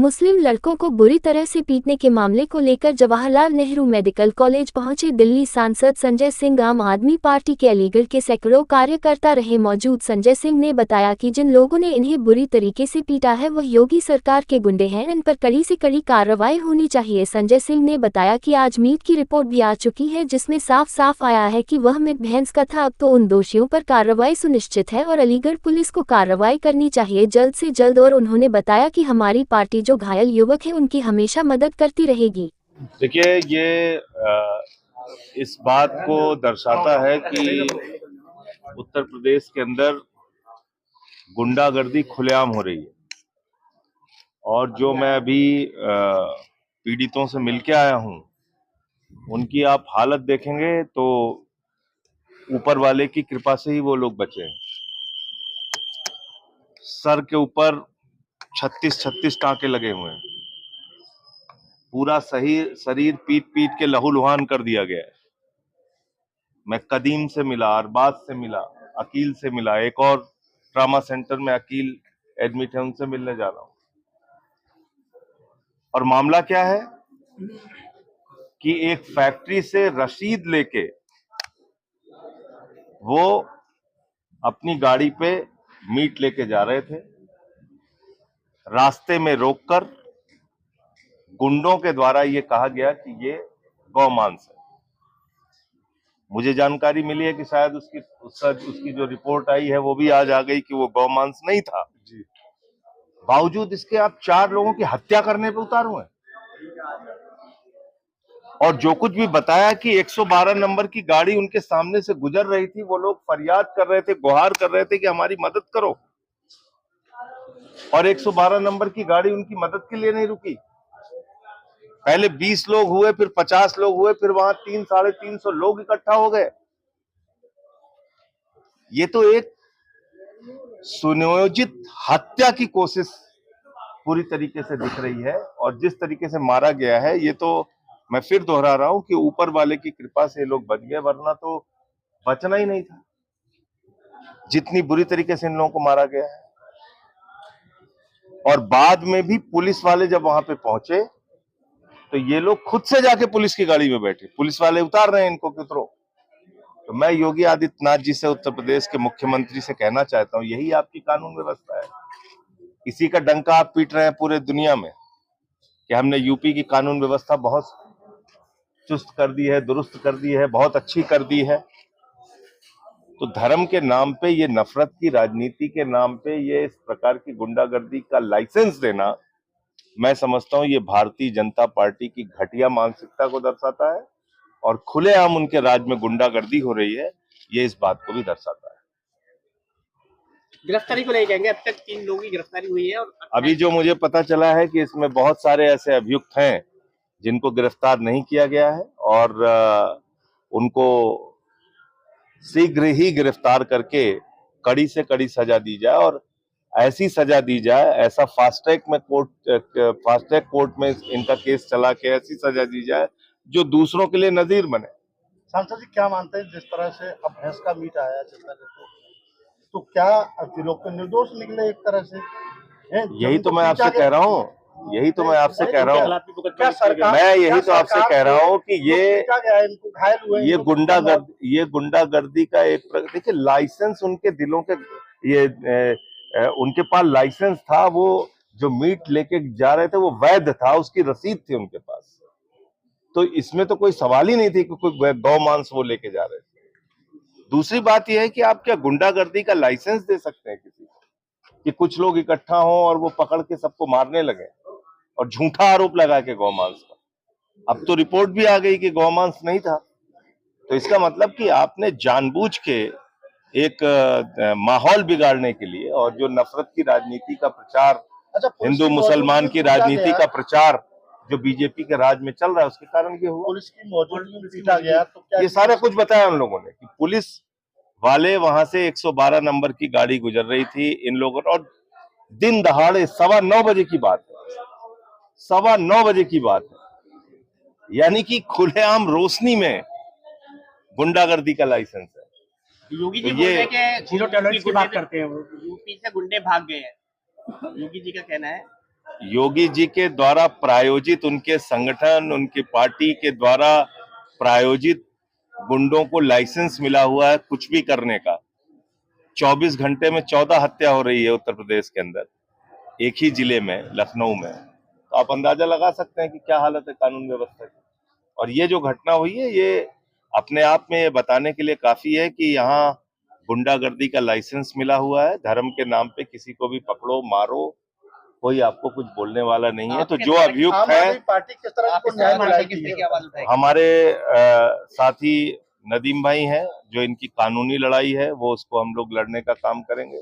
मुस्लिम लड़कों को बुरी तरह से पीटने के मामले को लेकर जवाहरलाल नेहरू मेडिकल कॉलेज पहुंचे दिल्ली सांसद संजय सिंह। आम आदमी पार्टी के अलीगढ़ के सैकड़ों कार्यकर्ता रहे मौजूद। संजय सिंह ने बताया कि जिन लोगों ने इन्हें बुरी तरीके से पीटा है वह योगी सरकार के गुंडे हैं, इन पर कड़ी से कड़ी कार्रवाई होनी चाहिए। संजय सिंह ने बताया कि आज मीट की रिपोर्ट भी आ चुकी है जिसमें साफ साफ आया है कि वह मीट भैंस का था। अब तो उन दोषियों पर कार्रवाई सुनिश्चित है और अलीगढ़ पुलिस को कार्रवाई करनी चाहिए जल्द से जल्द। और उन्होंने बताया कि हमारी पार्टी जो घायल युवक है उनकी हमेशा मदद करती रहेगी। देखिए, ये इस बात को दर्शाता है कि उत्तर प्रदेश के अंदर गुंडागर्दी खुलेआम हो रही है। और जो मैं अभी पीड़ितों से मिलके आया हूं, उनकी आप हालत देखेंगे तो ऊपर वाले की कृपा से ही वो लोग बचे हैं। सर के ऊपर 36 टांके लगे हुए हैं, पूरा सही शरीर पीट पीट के लहूलुहान कर दिया गया है। मैं कदीम से मिला, अरबाज से मिला, अकील से मिला, एक और ट्रामा सेंटर में अकील एडमिट है, उनसे मिलने जा रहा हूं। और मामला क्या है कि एक फैक्ट्री से रसीद लेके वो अपनी गाड़ी पे मीट लेके जा रहे थे। रास्ते में रोककर गुंडों के द्वारा ये कहा गया कि ये गौमांस है। मुझे जानकारी मिली है कि शायद उसकी जो रिपोर्ट आई है वो भी आज आ गई कि वो गौमांस नहीं था जी। बावजूद इसके आप 4 लोगों की हत्या करने पे उतारू हैं। और जो कुछ भी बताया कि 112 नंबर की गाड़ी उनके सामने से गुजर रही थी, वो लोग फरियाद कर रहे थे, गुहार कर रहे थे कि हमारी मदद करो, और 112 नंबर की गाड़ी उनकी मदद के लिए नहीं रुकी। पहले 20 लोग हुए, फिर 50 लोग हुए, फिर वहां 300-350 लोग इकट्ठा हो गए। ये तो एक सुनियोजित हत्या की कोशिश पूरी तरीके से दिख रही है। और जिस तरीके से मारा गया है, ये तो मैं फिर दोहरा रहा हूं कि ऊपर वाले की कृपा से लोग बच गए, वरना तो बचना ही नहीं था। जितनी बुरी तरीके से इन लोगों को मारा गया है। और बाद में भी पुलिस वाले जब वहां पे पहुंचे तो ये लोग खुद से जाके पुलिस की गाड़ी में बैठे, पुलिस वाले उतार रहे हैं इनको कि उतरो। तो मैं योगी आदित्यनाथ जी से, उत्तर प्रदेश के मुख्यमंत्री से कहना चाहता हूं, यही आपकी कानून व्यवस्था है। इसी का डंका आप पीट रहे हैं पूरे दुनिया में कि हमने यूपी की कानून व्यवस्था बहुत चुस्त कर दी है, दुरुस्त कर दी है, बहुत अच्छी कर दी है। तो धर्म के नाम पे, ये नफरत की राजनीति के नाम पे, ये इस प्रकार की गुंडागर्दी का लाइसेंस देना, मैं समझता हूं ये भारतीय जनता पार्टी की घटिया मानसिकता को दर्शाता है। और खुलेआम उनके राज में गुंडागर्दी हो रही है, ये इस बात को भी दर्शाता है। गिरफ्तारी को लेके अब तक 3 लोगों की गिरफ्तारी हुई है। और अभी जो मुझे पता चला है कि इसमें बहुत सारे ऐसे अभियुक्त हैं जिनको गिरफ्तार नहीं किया गया है, और उनको शीघ्र ही गिरफ्तार करके कड़ी से कड़ी सजा दी जाए। और ऐसी सजा दी जाए, ऐसा फास्ट ट्रैक कोर्ट में इनका केस चला के ऐसी सजा दी जाए जो दूसरों के लिए नजीर बने। सांसद जी, क्या मानते हैं जिस तरह से अब भैंस का मीट आया तो क्या लोग तो निर्दोष निकले एक तरह से? यही तो मैं आपसे कह रहा हूँ, यही तो मैं आपसे कह रहा हूँ, मैं यही तो आपसे कह रहा हूँ कि ये गुंडागर्दी का एक, देखिए लाइसेंस उनके दिलों के, ये उनके पास लाइसेंस था, वो जो मीट लेके जा रहे थे वो वैध था, उसकी रसीद थी उनके पास। तो इसमें तो कोई सवाल ही नहीं थी कि कोई गौ मांस वो लेके जा रहे थे। दूसरी बात यह है कि आप क्या गुंडागर्दी का लाइसेंस दे सकते हैं किसी को कि कुछ लोग इकट्ठा हों और वो पकड़ के सबको मारने लगे और झूठा आरोप लगा के गौमांस का। अब तो रिपोर्ट भी आ गई कि गौमांस नहीं था। तो इसका मतलब कि आपने जानबूझ के एक माहौल बिगाड़ने के लिए, और जो नफरत की राजनीति का प्रचार, हिंदू मुसलमान की राजनीति का प्रचार जो बीजेपी के राज में चल रहा है, उसके कारण ये हुआ। पुलिस की मौजूदगी में पीटा गया तो क्या ये सारा कुछ बताया उन लोगों ने कि पुलिस वाले वहां से 112 नंबर की गाड़ी गुजर रही थी, इन लोगों ने, और दिन दहाड़े 9:15 बजे की बात है, 9:15 बजे की बात है, यानी कि खुलेआम रोशनी में गुंडागर्दी का लाइसेंस है। योगी जी बोल रहे हैं कि 0 टॉलरेंस की बात करते हैं, यूपी से गुंडे भाग गए हैं, योगी जी का कहना है। योगी जी के द्वारा प्रायोजित, उनके संगठन, उनकी पार्टी के द्वारा प्रायोजित गुंडों को लाइसेंस मिला हुआ है कुछ भी करने का। 24 घंटे में 14 हत्या हो रही है उत्तर प्रदेश के अंदर, एक ही जिले में, लखनऊ में। तो आप अंदाजा लगा सकते हैं कि क्या हालत है कानून व्यवस्था की। और ये जो घटना हुई है, ये अपने आप में ये बताने के लिए काफी है कि यहाँ गुंडागर्दी का लाइसेंस मिला हुआ है। धर्म के नाम पे किसी को भी पकड़ो, मारो, कोई आपको कुछ बोलने वाला नहीं है। तो जो अभियुक्त आम है, आदमी पार्टी किस तरह को न्याय दिलाएगी? हमारे साथी नदीम भाई हैं, जो इनकी कानूनी लड़ाई है वो उसको हम लोग लड़ने का काम करेंगे।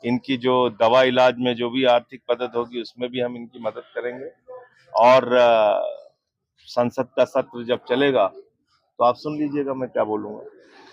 इनकी जो दवा इलाज में जो भी आर्थिक मदद होगी उसमें भी हम इनकी मदद करेंगे। और संसद का सत्र जब चलेगा तो आप सुन लीजिएगा मैं क्या बोलूंगा।